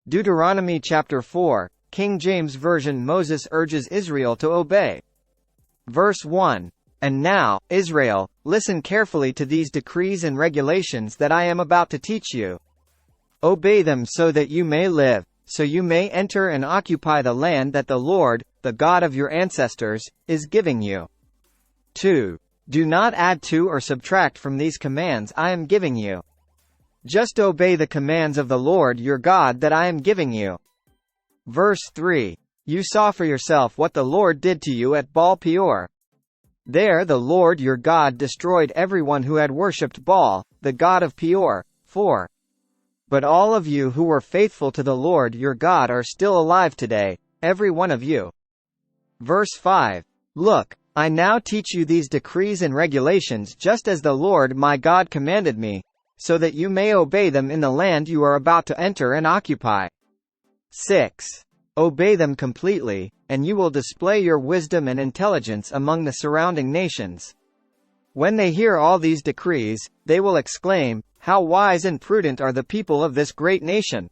Deuteronomy chapter 4, King James Version. Moses urges Israel to obey. Verse 1. And now, Israel, listen carefully to these decrees and regulations that I am about to teach you. Obey them so that you may live, so you may enter and occupy the land that the Lord, the God of your ancestors, is giving you. 2. Do not add to or subtract from these commands I am giving you. Just obey the commands of the Lord your God that I am giving you. Verse 3. You saw for yourself what the Lord did to you at Baal Peor. There the Lord your God destroyed everyone who had worshipped Baal, the god of Peor. 4. But all of you who were faithful to the Lord your God are still alive today, every one of you. Verse 5. Look, I now teach you these decrees and regulations just as the Lord my God commanded me, so that you may obey them in the land you are about to enter and occupy. 6. Obey them completely, and you will display your wisdom and intelligence among the surrounding nations. When they hear all these decrees, they will exclaim, "How wise and prudent are the people of this great nation!"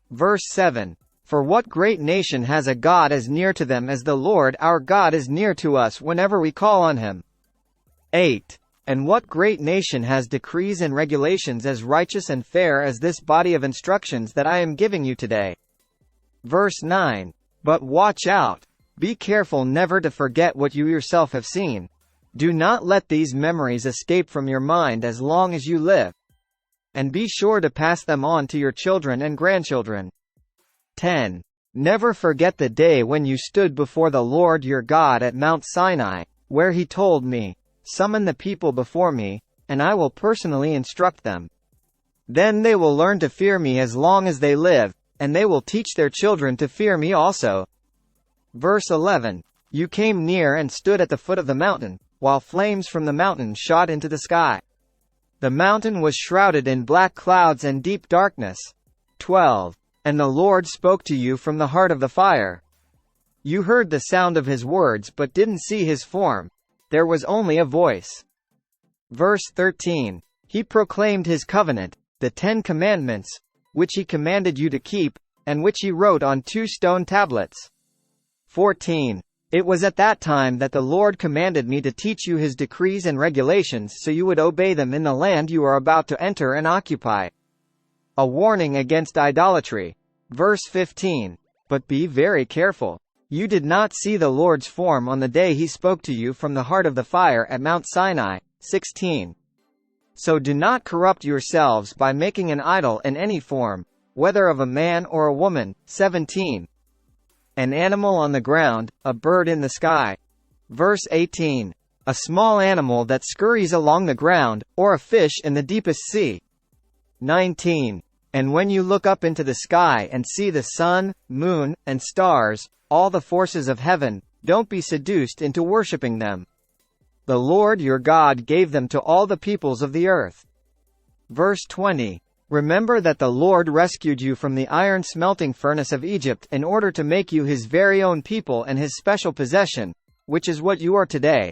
Verse 7. For what great nation has a God as near to them as the Lord our God is near to us whenever we call on him? 8. And what great nation has decrees and regulations as righteous and fair as this body of instructions that I am giving you today? Verse 9. But watch out. Be careful never to forget what you yourself have seen. Do not let these memories escape from your mind as long as you live. And be sure to pass them on to your children and grandchildren. 10. Never forget the day when you stood before the Lord your God at Mount Sinai, where he told me, "Summon the people before me, and I will personally instruct them. Then they will learn to fear me as long as they live, and they will teach their children to fear me also." Verse 11. You came near and stood at the foot of the mountain, while flames from the mountain shot into the sky. The mountain was shrouded in black clouds and deep darkness. 12. And the Lord spoke to you from the heart of the fire. You heard the sound of his words but didn't see his form. There was only a voice. Verse 13. He proclaimed his covenant, the 10 Commandments, which he commanded you to keep, and which he wrote on 2 stone tablets. 14. It was at that time that the Lord commanded me to teach you his decrees and regulations so you would obey them in the land you are about to enter and occupy. A warning against idolatry. Verse 15. But be very careful. You did not see the Lord's form on the day he spoke to you from the heart of the fire at Mount Sinai. 16. So do not corrupt yourselves by making an idol in any form, whether of a man or a woman. 17. An animal on the ground, a bird in the sky. Verse 18. A small animal that scurries along the ground, or a fish in the deepest sea. 19. And when you look up into the sky and see the sun, moon, and stars, all the forces of heaven, don't be seduced into worshipping them. The Lord your God gave them to all the peoples of the earth. Verse 20. Remember that the Lord rescued you from the iron smelting furnace of Egypt in order to make you his very own people and his special possession, which is what you are today.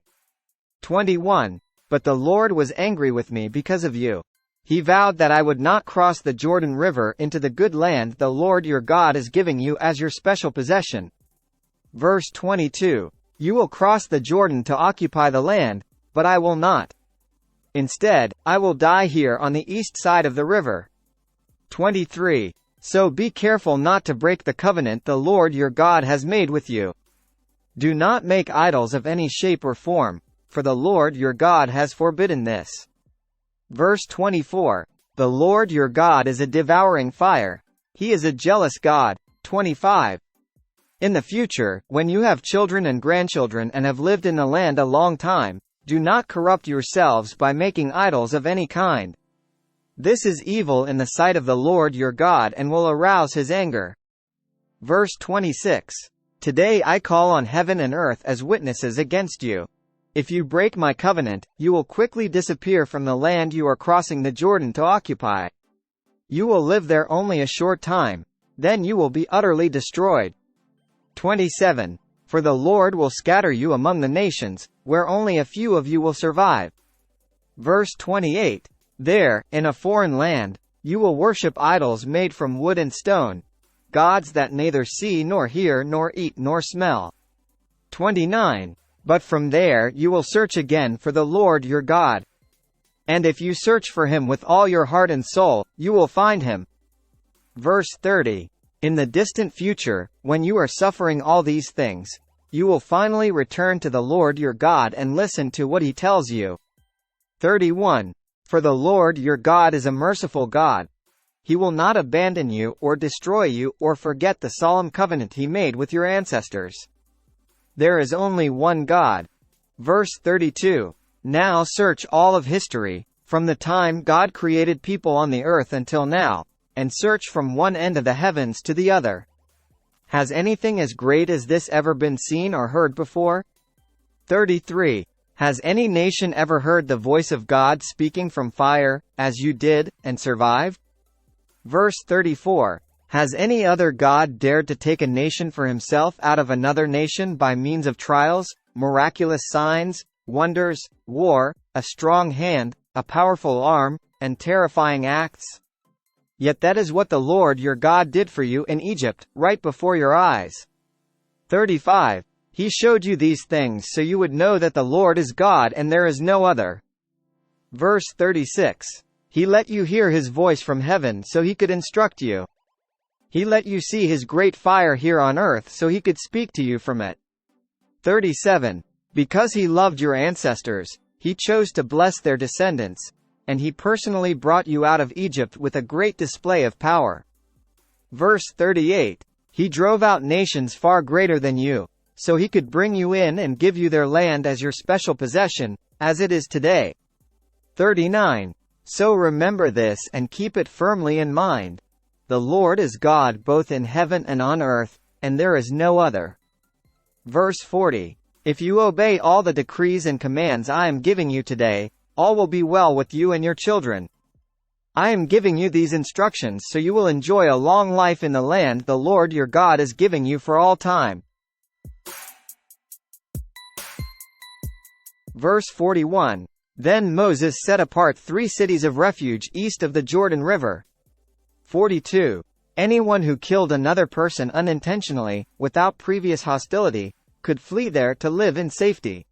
21. But the Lord was angry with me because of you. He vowed that I would not cross the Jordan River into the good land the Lord your God is giving you as your special possession. Verse 22. You will cross the Jordan to occupy the land, but I will not. Instead, I will die here on the east side of the river. 23. So be careful not to break the covenant the Lord your God has made with you. Do not make idols of any shape or form, for the Lord your God has forbidden this. Verse 24. The Lord your God is a devouring fire. He is a jealous God. 25. In the future, when you have children and grandchildren and have lived in the land a long time, do not corrupt yourselves by making idols of any kind. This is evil in the sight of the Lord your God and will arouse his anger. Verse 26. Today I call on heaven and earth as witnesses against you. If you break my covenant, you will quickly disappear from the land you are crossing the Jordan to occupy. You will live there only a short time, then you will be utterly destroyed. 27. For the Lord will scatter you among the nations, where only a few of you will survive. Verse 28. There, in a foreign land, you will worship idols made from wood and stone, gods that neither see nor hear nor eat nor smell. 29. But from there you will search again for the Lord your God. And if you search for him with all your heart and soul, you will find him. Verse 30. In the distant future, when you are suffering all these things, you will finally return to the Lord your God and listen to what he tells you. 31. For the Lord your God is a merciful God. He will not abandon you or destroy you or forget the solemn covenant he made with your ancestors. There is only one God. Verse 32. Now search all of history, from the time God created people on the earth until now, and search from one end of the heavens to the other. Has anything as great as this ever been seen or heard before? 33. Has any nation ever heard the voice of God speaking from fire, as you did, and survived? Verse 34. Has any other God dared to take a nation for himself out of another nation by means of trials, miraculous signs, wonders, war, a strong hand, a powerful arm, and terrifying acts? Yet that is what the Lord your God did for you in Egypt, right before your eyes. 35. He showed you these things so you would know that the Lord is God and there is no other. Verse 36. He let you hear his voice from heaven so he could instruct you. He let you see his great fire here on earth so he could speak to you from it. 37. Because he loved your ancestors, he chose to bless their descendants, and he personally brought you out of Egypt with a great display of power. Verse 38. He drove out nations far greater than you, so he could bring you in and give you their land as your special possession, as it is today. 39. So remember this and keep it firmly in mind. The Lord is God both in heaven and on earth, and there is no other. Verse 40. If you obey all the decrees and commands I am giving you today, all will be well with you and your children. I am giving you these instructions so you will enjoy a long life in the land the Lord your God is giving you for all time. Verse 41. Then Moses set apart 3 cities of refuge east of the Jordan River. 42. Anyone who killed another person unintentionally, without previous hostility, could flee there to live in safety.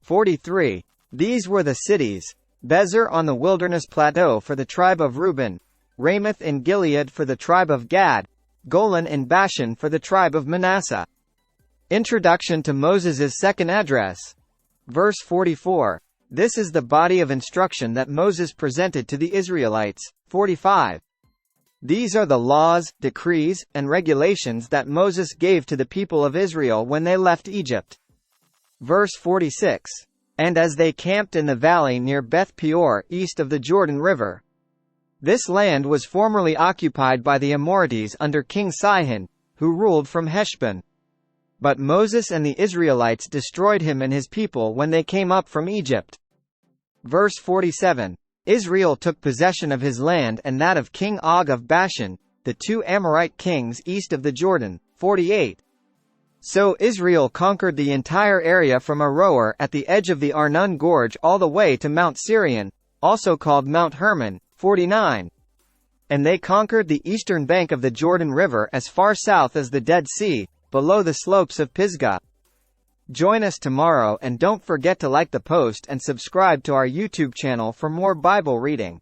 43. These were the cities: Bezer on the wilderness plateau for the tribe of Reuben, Ramoth in Gilead for the tribe of Gad, Golan in Bashan for the tribe of Manasseh. Introduction to Moses' second address. Verse 44. This is the body of instruction that Moses presented to the Israelites. 45. These are the laws, decrees, and regulations that Moses gave to the people of Israel when they left Egypt. Verse 46. And as they camped in the valley near Beth Peor east of the Jordan River. This land was formerly occupied by the Amorites under King Sihon, who ruled from Heshbon. But Moses and the Israelites destroyed him and his people when they came up from Egypt. Verse 47. Israel took possession of his land and that of King Og of Bashan, the 2 Amorite kings east of the Jordan. 48. So Israel conquered the entire area from Aroer at the edge of the Arnon Gorge all the way to Mount Sirion, also called Mount Hermon. 49. And they conquered the eastern bank of the Jordan River as far south as the Dead Sea, below the slopes of Pisgah. Join us tomorrow and don't forget to like the post and subscribe to our YouTube channel for more Bible reading.